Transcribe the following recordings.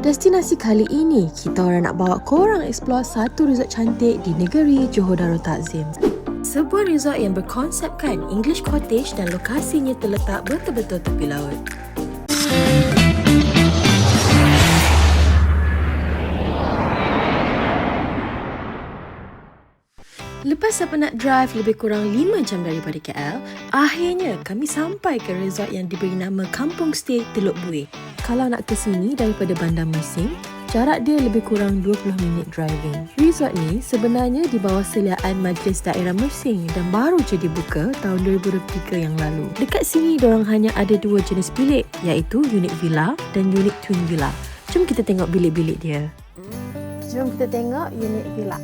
Destinasi kali ini, kita orang nak bawa korang explore satu resort cantik di negeri Johor Darul Takzim. Sebuah resort yang berkonsepkan English cottage dan lokasinya terletak betul-betul tepi laut. Lepas saya penat drive lebih kurang 5 jam daripada KL, akhirnya kami sampai ke resort yang diberi nama Kampung Stay Teluk Buih. Kalau nak ke sini daripada Bandar Musim, jarak dia lebih kurang 20 minit driving. Resort ni sebenarnya di bawah seliaan Majlis Daerah Mersing dan baru je dibuka tahun 2023 yang lalu. Dekat sini diorang hanya ada 2 jenis bilik, iaitu unit villa dan unit twin villa. Jom kita tengok bilik-bilik dia. Jom kita tengok unit villa.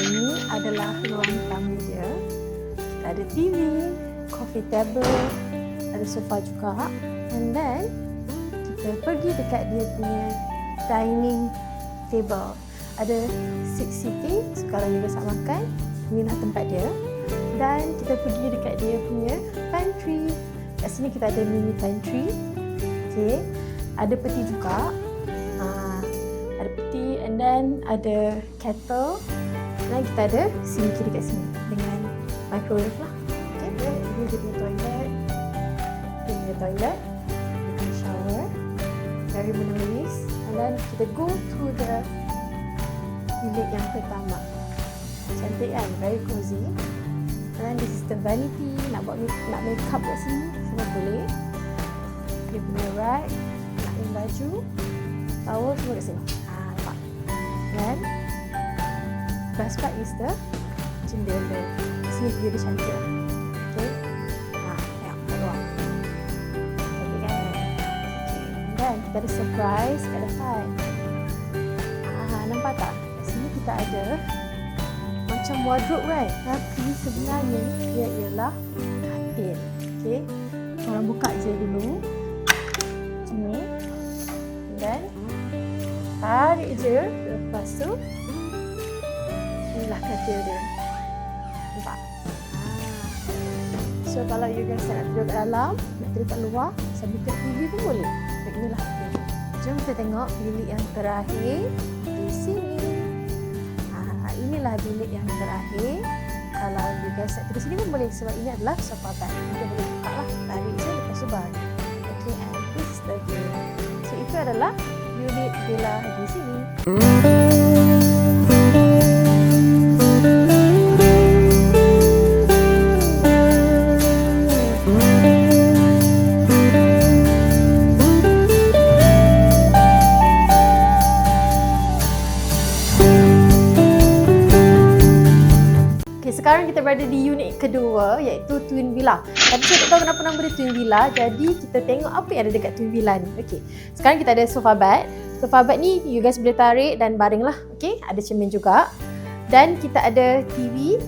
Ini adalah ruang tamu dia. Ada TV, coffee table, ada sofa juga. And then kita pergi dekat dia punya dining table. Ada 6 seating, so kalau you nak makan, inilah tempat dia. Dan kita pergi dekat dia punya pantry. Kat sini kita ada mini pantry. Okay. Ada peti juga. Ada peti, and then ada kettle. Dan kita ada sinki dekat sini dengan microwave lah. Okay. Ini dia punya toilet. Dia punya toilet. Dia punya shower. Very minimalist. And then kita go to the bilik yang pertama. Cantik kan? Very cozy. And then this is the vanity. Nak make up kat sini semua boleh. Dia punya rack, nak in baju, towel semua kat sini. Nampak. Dan best part is the jendela. Sini view dia cantik lah. Okay. Tengok kat luar. Cantik kan? Okay. Dan kita ada surprise kat depan. Nampak tak? Kat sini kita ada macam wardrobe kan? Tapi sebenarnya dia ialah katil. Okay. Korang buka je dulu. Macam ni. Dan tarik je. Lepas tu inilah katil dia. Nampak? So kalau you guys nak tidur kat dalam, nak tidur kat luar, sambil tengok TV pun boleh. Inilah katil. Jom kita tengok bilik yang terakhir di sini. Inilah bilik yang terakhir. Kalau you guys nak tidur sini pun boleh, sebab ini adalah sofa bed. Kita boleh buka lah, tarik je lepas tu baru. Okay, and this is the view. So itu adalah unit villa di sini. Sekarang kita berada di unit kedua, iaitu twin villa. Tapi saya tak tahu kenapa nama dia twin villa, jadi kita tengok apa yang ada dekat twin villa ni. Okey. Sekarang kita ada sofa bed. Sofa bed ni you guys boleh tarik dan baring lah. Okey, ada cermin juga. Dan kita ada TV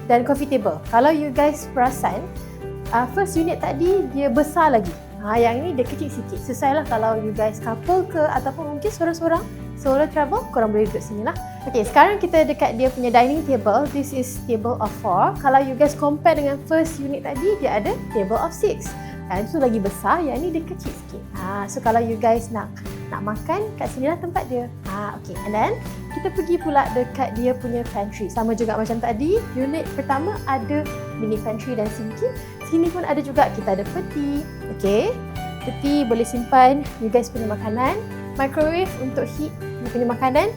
dan coffee table. Kalau you guys perasan, first unit tadi dia besar lagi. Yang ini dia kecil sikit. Sesuai lah kalau you guys couple ke ataupun mungkin seorang-seorang solo travel, korang boleh duduk sini lah. Okay, sekarang kita dekat dia punya dining table. This is table of 4. Kalau you guys compare dengan first unit tadi, dia ada table of 6. Itu lagi besar, yang ni dia kecil sikit. So kalau you guys nak makan, kat sini lah tempat dia. Okay, and then kita pergi pula dekat dia punya pantry. Sama juga macam tadi, unit pertama ada mini pantry dan sinki. Sini pun ada juga, kita ada peti. Okay, peti boleh simpan you guys punya makanan. Microwave untuk heat you punya makanan.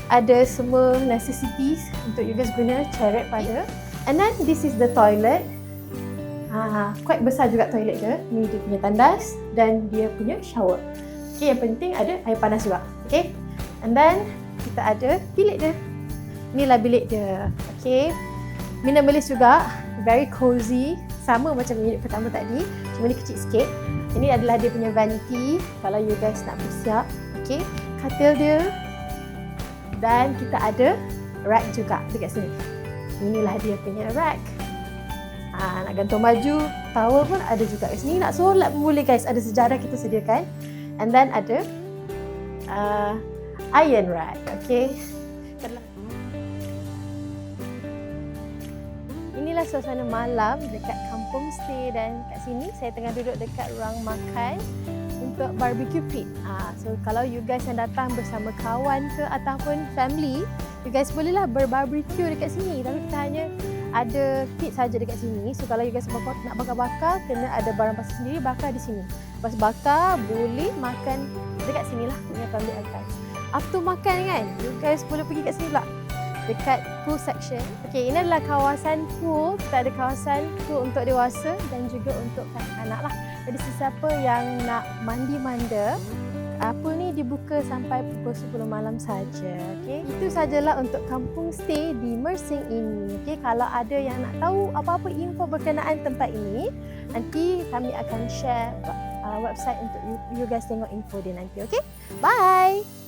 Ada semua necessities untuk you guys guna ceret pada. And then this is the toilet. Quite besar juga toilet dia. Ni dia punya tandas dan dia punya shower. Okay, yang penting ada air panas juga. Okay. And then kita ada bilik dia. Inilah bilik dia. Okay. Minimalist juga. Very cozy. Sama macam unit pertama tadi. Cuma ni kecil sikit. Ini adalah dia punya vanity. Kalau you guys nak bersiap. Okay. Katil dia. Dan kita ada rack juga dekat sini. Inilah dia punya rack. Nak gantung baju, towel pun ada juga kat sini. Nak solat pun boleh guys, ada sejarah kita sediakan. And then ada iron rack. Okay. Inilah suasana malam dekat Kampung Stay, dan kat sini saya tengah duduk dekat ruang makan. untuk barbecue pit. So kalau you guys yang datang bersama kawan ke ataupun family, you guys bolehlah berbarbecue dekat sini. Tapi kita hanya ada pit saja dekat sini. So kalau you guys nak bakar-bakar, kena ada barang pasal sendiri, bakar di sini. Lepas bakar, boleh makan dekat sini lah punya family archive. After makan kan, you guys boleh pergi kat sini pula, dekat pool section. Okay, ini adalah kawasan pool. Kita ada kawasan pool untuk dewasa dan juga untuk kanak-kanak lah. Jadi sesiapa yang nak mandi-manda, pool ni dibuka sampai pukul 10 malam saja. Okay, itu sajalah untuk kampung stay di Mersing ini. Okay, kalau ada yang nak tahu apa-apa info berkenaan tempat ini, nanti kami akan share website untuk you guys tengok info dia nanti. Okay, bye!